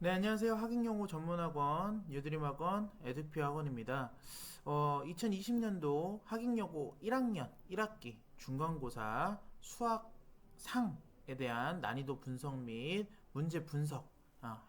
네, 안녕하세요. 학잉용어 전문학원 유드림학원 에듀피학원입니다. 2020년도 학잉여고 1학년 1학기 중간고사 수학상에 대한 난이도 분석 및 문제 분석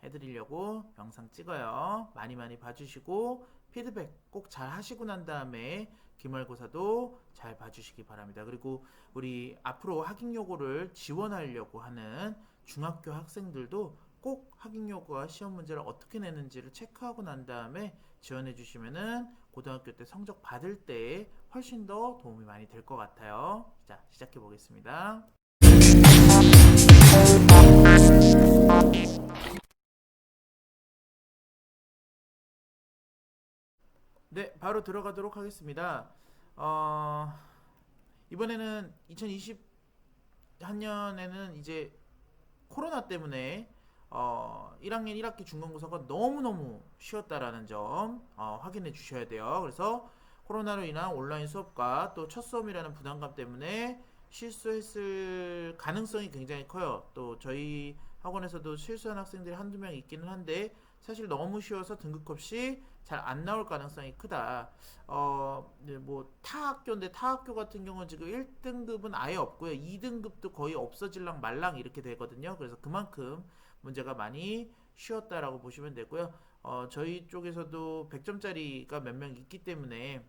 해드리려고 영상 찍어요. 많이 많이 봐주시고 피드백 꼭 잘 하시고 난 다음에 기말고사도 잘 봐주시기 바랍니다. 그리고 우리 앞으로 학잉여고를 지원하려고 하는 중학교 학생들도 꼭 학잉여고와 시험 문제를 어떻게 내는지를 체크하고 난 다음에 지원해 주시면은 고등학교 때 성적 받을 때 훨씬 더 도움이 많이 될 것 같아요. 자, 시작해 보겠습니다. 네, 바로 들어가도록 하겠습니다. 이번에는 2020학년에는 이제 코로나 때문에 1학년 1학기 중간고사가 너무너무 쉬웠다라는 점 확인해 주셔야 돼요. 그래서 코로나로 인한 온라인 수업과 또 첫 수업이라는 부담감 때문에 실수했을 가능성이 굉장히 커요. 또 저희 학원에서도 실수한 학생들이 한두 명 있기는 한데 사실 너무 쉬워서 등급 없이 잘 안 나올 가능성이 크다. 네, 뭐 타 학교인데 타 학교 같은 경우는 지금 1등급은 아예 없고요. 2등급도 거의 없어질랑 말랑 이렇게 되거든요. 그래서 그만큼 문제가 많이 쉬웠다라고 보시면 되고요. 저희 쪽에서도 100점짜리가 몇 명 있기 때문에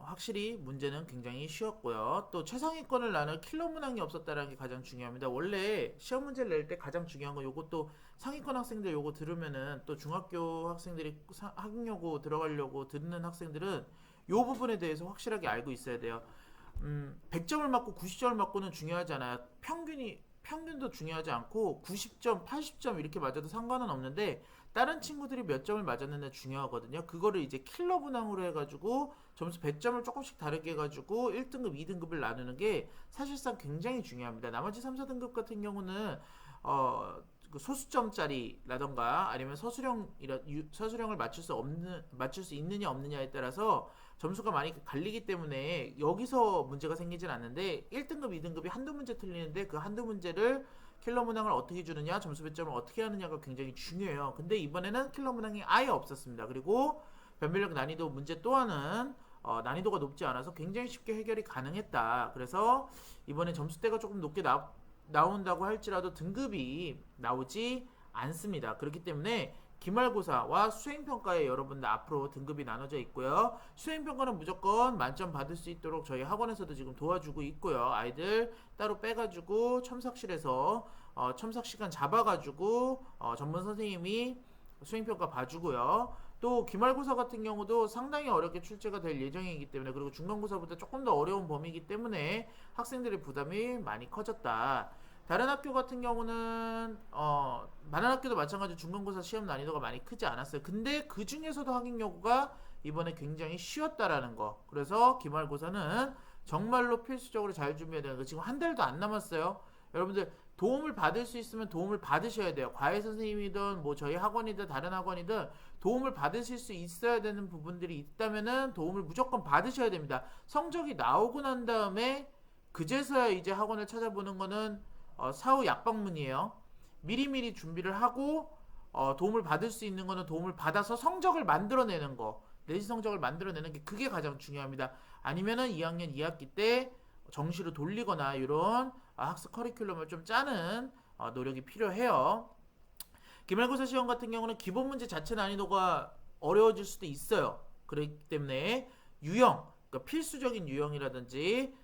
확실히 문제는 굉장히 쉬웠고요. 또 최상위권을 나눌 킬러 문항이 없었다는 게 가장 중요합니다. 원래 시험 문제를 낼 때 가장 중요한 건 요것도 상위권 학생들 요거 들으면은 또 중학교 학생들이 학용여고 들어가려고 듣는 학생들은 요 부분에 대해서 확실하게 알고 있어야 돼요. 100점을 맞고 90점을 맞고는 중요하지 않아요. 평균도 중요하지 않고 90점, 80점 이렇게 맞아도 상관은 없는데 다른 친구들이 몇 점을 맞았는데 중요하거든요. 그거를 이제 킬러 분항으로 해가지고 점수 100점을 조금씩 다르게 해가지고 1등급, 2등급을 나누는 게 사실상 굉장히 중요합니다. 나머지 3, 4등급 같은 경우는 그 소수점짜리라던가 아니면 서술형을 맞출 수 있느냐 없느냐에 따라서 점수가 많이 갈리기 때문에 여기서 문제가 생기진 않는데 1등급, 2등급이 한두 문제 틀리는데 그 한두 문제를 킬러 문항을 어떻게 주느냐, 점수 배점을 어떻게 하느냐가 굉장히 중요해요. 근데 이번에는 킬러 문항이 아예 없었습니다. 그리고 변별력 난이도 문제 또한은 난이도가 높지 않아서 굉장히 쉽게 해결이 가능했다. 그래서 이번에 점수대가 조금 높게 나온다고 할지라도 등급이 나오지 않습니다. 그렇기 때문에 기말고사와 수행평가에 여러분들 앞으로 등급이 나눠져 있고요. 수행평가는 무조건 만점 받을 수 있도록 저희 학원에서도 지금 도와주고 있고요. 아이들 따로 빼가지고 첨삭실에서 첨삭 시간 잡아가지고 전문 선생님이 수행평가 봐주고요. 또 기말고사 같은 경우도 상당히 어렵게 출제가 될 예정이기 때문에 그리고 중간고사보다 조금 더 어려운 범위이기 때문에 학생들의 부담이 많이 커졌다. 다른 학교 같은 경우는 많은 학교도 마찬가지로 중간고사 시험 난이도가 많이 크지 않았어요. 근데 그 중에서도 학익여고가 이번에 굉장히 쉬웠다라는 거. 그래서 기말고사는 정말로 필수적으로 잘 준비해야 되는 거. 지금 한 달도 안 남았어요. 여러분들 도움을 받을 수 있으면 도움을 받으셔야 돼요. 과외 선생님이든 뭐 저희 학원이든 다른 학원이든 도움을 받으실 수 있어야 되는 부분들이 있다면은 도움을 무조건 받으셔야 됩니다. 성적이 나오고 난 다음에 그제서야 이제 학원을 찾아보는 거는 사후 약방문이에요. 미리미리 준비를 하고 도움을 받을 수 있는 거는 도움을 받아서 성적을 만들어내는 거. 내신 성적을 만들어내는 게 그게 가장 중요합니다. 아니면은 2학년 2학기 때 정시로 돌리거나 이런 학습 커리큘럼을 좀 짜는 노력이 필요해요. 기말고사 시험 같은 경우는 기본 문제 자체 난이도가 어려워질 수도 있어요. 그렇기 때문에 유형, 그러니까 필수적인 유형이라든지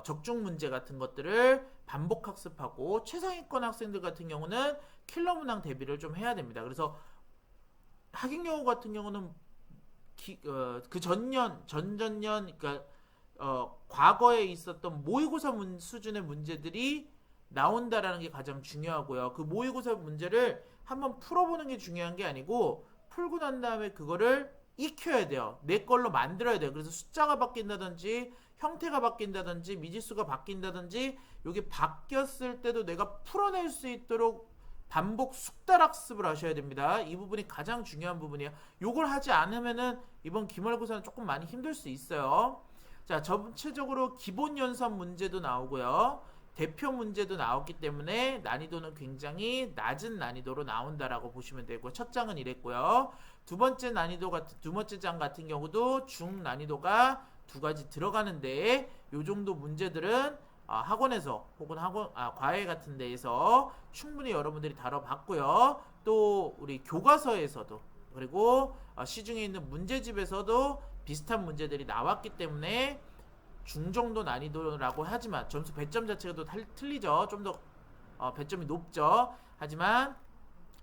적중 문제 같은 것들을 반복 학습하고 최상위권 학생들 같은 경우는 킬러 문항 대비를 좀 해야 됩니다. 그래서 학익여고 같은 경우는 그 전년, 전전년, 그러니까 과거에 있었던 모의고사 수준의 문제들이 나온다라는 게 가장 중요하고요. 그 모의고사 문제를 한번 풀어보는 게 중요한 게 아니고 풀고 난 다음에 그거를 익혀야 돼요. 내 걸로 만들어야 돼요. 그래서 숫자가 바뀐다든지 형태가 바뀐다든지 미지수가 바뀐다든지 이게 바뀌었을 때도 내가 풀어낼 수 있도록 반복 숙달 학습을 하셔야 됩니다. 이 부분이 가장 중요한 부분이에요. 이걸 하지 않으면은 이번 기말고사는 조금 많이 힘들 수 있어요. 자, 전체적으로 기본 연산 문제도 나오고요. 대표 문제도 나왔기 때문에 난이도는 굉장히 낮은 난이도로 나온다라고 보시면 되고, 첫 장은 이랬고요. 두 번째 장 같은 경우도 중 난이도가 두 가지 들어가는데, 요 정도 문제들은 학원에서 혹은 과외 같은 데에서 충분히 여러분들이 다뤄봤고요. 또 우리 교과서에서도, 그리고 시중에 있는 문제집에서도 비슷한 문제들이 나왔기 때문에 중정도 난이도라고 하지만 점수 배점 자체가 또 틀리죠. 좀 더 배점이 높죠. 하지만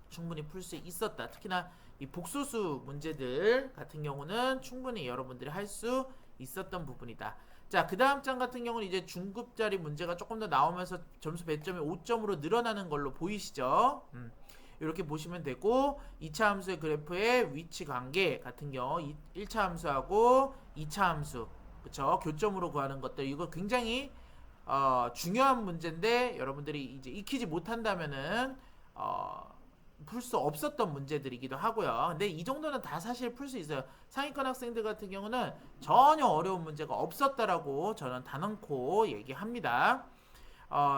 충분히 풀 수 있었다. 특히나 이 복소수 문제들 같은 경우는 충분히 여러분들이 할 수 있었던 부분이다. 자, 그 다음 장 같은 경우는 이제 중급짜리 문제가 조금 더 나오면서 점수 배점이 5점으로 늘어나는 걸로 보이시죠? 이렇게 보시면 되고, 2차 함수의 그래프의 위치 관계 같은 경우 1차 함수하고 2차 함수, 그쵸? 교점으로 구하는 것들, 이거 굉장히 중요한 문제인데 여러분들이 이제 익히지 못한다면은 풀 수 없었던 문제들이기도 하고요. 근데 이 정도는 다 사실 풀 수 있어요. 상위권 학생들 같은 경우는 전혀 어려운 문제가 없었다라고 저는 단언코 얘기합니다.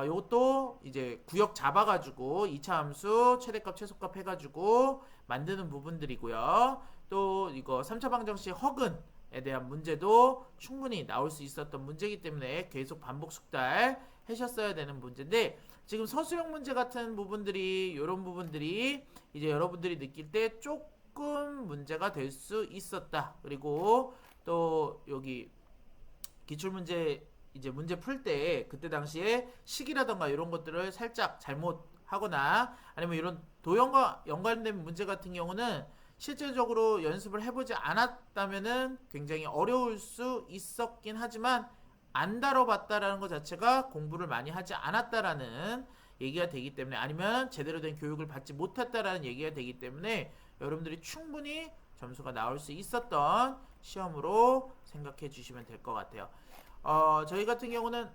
요것도 이제 구역 잡아가지고 2차 함수 최대값 최소값 해가지고 만드는 부분들이고요. 또 이거 3차 방정식 허근에 대한 문제도 충분히 나올 수 있었던 문제이기 때문에 계속 반복 숙달 하셨어야 되는 문제인데, 지금 서술형 문제 같은 부분들이, 이런 부분들이 이제 여러분들이 느낄 때 조금 문제가 될 수 있었다. 그리고 또 여기 기출문제 이제 문제 풀 때 그때 당시에 식이라던가 이런 것들을 살짝 잘못하거나, 아니면 이런 도형과 연관된 문제 같은 경우는 실질적으로 연습을 해보지 않았다면은 굉장히 어려울 수 있었긴 하지만, 안 다뤄봤다라는 것 자체가 공부를 많이 하지 않았다라는 얘기가 되기 때문에, 아니면 제대로 된 교육을 받지 못했다라는 얘기가 되기 때문에 여러분들이 충분히 점수가 나올 수 있었던 시험으로 생각해 주시면 될 것 같아요. 저희 같은 경우는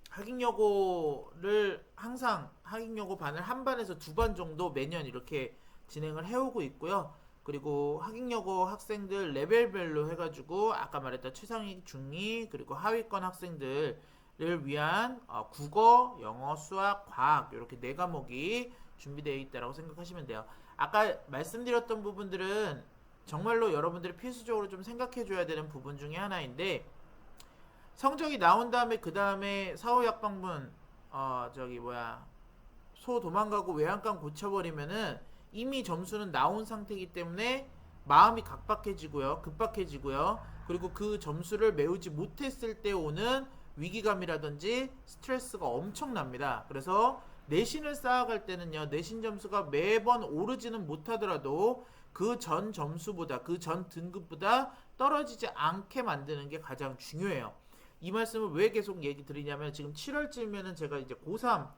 학익여고를 항상 학익여고 반을 한 반에서 두 반 정도 매년 이렇게 진행을 해오고 있고요. 그리고 학익여고 학생들 레벨별로 해가지고 아까 말했던 최상위, 중위, 그리고 하위권 학생들을 위한 국어, 영어, 수학, 과학 이렇게 네 과목이 준비되어 있다고 생각하시면 돼요. 아까 말씀드렸던 부분들은 정말로 여러분들이 필수적으로 좀 생각해 줘야 되는 부분 중에 하나인데, 성적이 나온 다음에 그 다음에 사후약방문 소 도망가고 외양간 고쳐버리면은 이미 점수는 나온 상태이기 때문에 마음이 급박해지고요. 그리고 그 점수를 메우지 못했을 때 오는 위기감이라든지 스트레스가 엄청납니다. 그래서 내신을 쌓아갈 때는요, 내신 점수가 매번 오르지는 못하더라도 그 전 점수보다, 그 전 등급보다 떨어지지 않게 만드는 게 가장 중요해요. 이 말씀을 왜 계속 얘기 드리냐면, 지금 7월쯤이면은 제가 이제 고3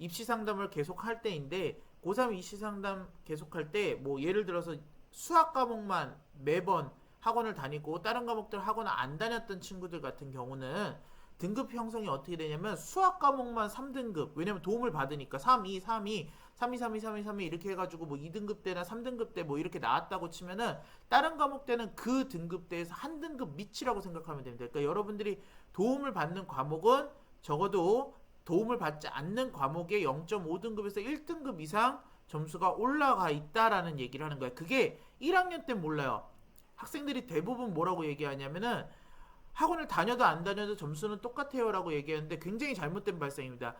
입시 상담을 계속 할 때인데, 고3 입시 상담 계속할 때 뭐 예를 들어서 수학 과목만 매번 학원을 다니고 다른 과목들 학원을 안 다녔던 친구들 같은 경우는 등급 형성이 어떻게 되냐면, 수학 과목만 3등급, 왜냐면 도움을 받으니까 3, 2, 3, 2, 3, 2, 3, 2, 3, 2, 3, 2 이렇게 해가지고 뭐 2등급 때나 3등급 때 뭐 이렇게 나왔다고 치면은, 다른 과목 때는 그 등급대에서 한 등급 밑이라고 생각하면 됩니다. 그러니까 여러분들이 도움을 받는 과목은 적어도 도움을 받지 않는 과목의 0.5등급에서 1등급 이상 점수가 올라가 있다라는 얘기를 하는 거예요. 그게 1학년 때 몰라요. 학생들이 대부분 뭐라고 얘기하냐면은, 학원을 다녀도 안 다녀도 점수는 똑같아요 라고 얘기하는데 굉장히 잘못된 발상입니다.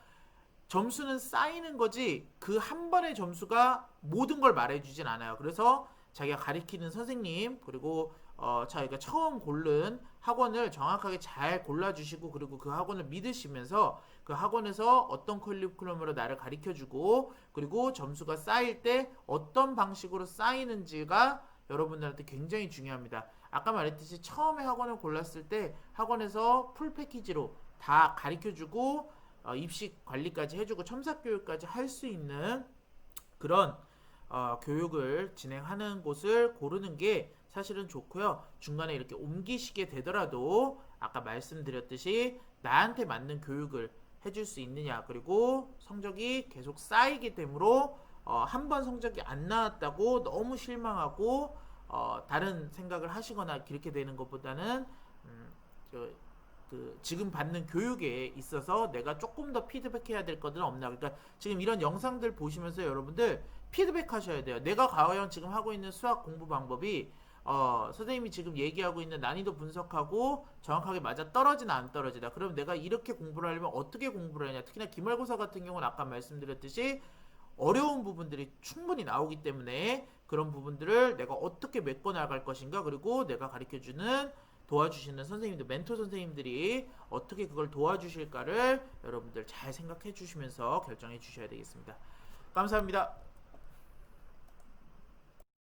점수는 쌓이는 거지 그 한 번의 점수가 모든 걸 말해주진 않아요. 그래서 자기가 가리키는 선생님, 그리고 자기가 처음 고른 학원을 정확하게 잘 골라주시고, 그리고 그 학원을 믿으시면서 그 학원에서 어떤 커리큘럼으로 나를 가르쳐주고, 그리고 점수가 쌓일 때 어떤 방식으로 쌓이는지가 여러분들한테 굉장히 중요합니다. 아까 말했듯이 처음에 학원을 골랐을 때 학원에서 풀 패키지로 다 가르쳐주고 입시 관리까지 해주고 첨삭교육까지 할 수 있는 그런 교육을 진행하는 곳을 고르는 게 사실은 좋고요. 중간에 이렇게 옮기시게 되더라도 아까 말씀드렸듯이 나한테 맞는 교육을 해줄 수 있느냐, 그리고 성적이 계속 쌓이게 되므로 한 번 성적이 안 나왔다고 너무 실망하고 다른 생각을 하시거나 그렇게 되는 것보다는 그 지금 받는 교육에 있어서 내가 조금 더 피드백해야 될 것들은 없나. 그러니까 지금 이런 영상들 보시면서 여러분들 피드백하셔야 돼요. 내가 과연 지금 하고 있는 수학 공부 방법이 선생님이 지금 얘기하고 있는 난이도 분석하고 정확하게 맞아 떨어지나 안 떨어지나. 그럼 내가 이렇게 공부를 하려면 어떻게 공부를 하냐. 특히나 기말고사 같은 경우는 아까 말씀드렸듯이 어려운 부분들이 충분히 나오기 때문에 그런 부분들을 내가 어떻게 메꿔 나갈 것인가, 그리고 내가 가르쳐주는 도와주시는 선생님들, 멘토 선생님들이 어떻게 그걸 도와주실까를 여러분들 잘 생각해 주시면서 결정해 주셔야 되겠습니다. 감사합니다.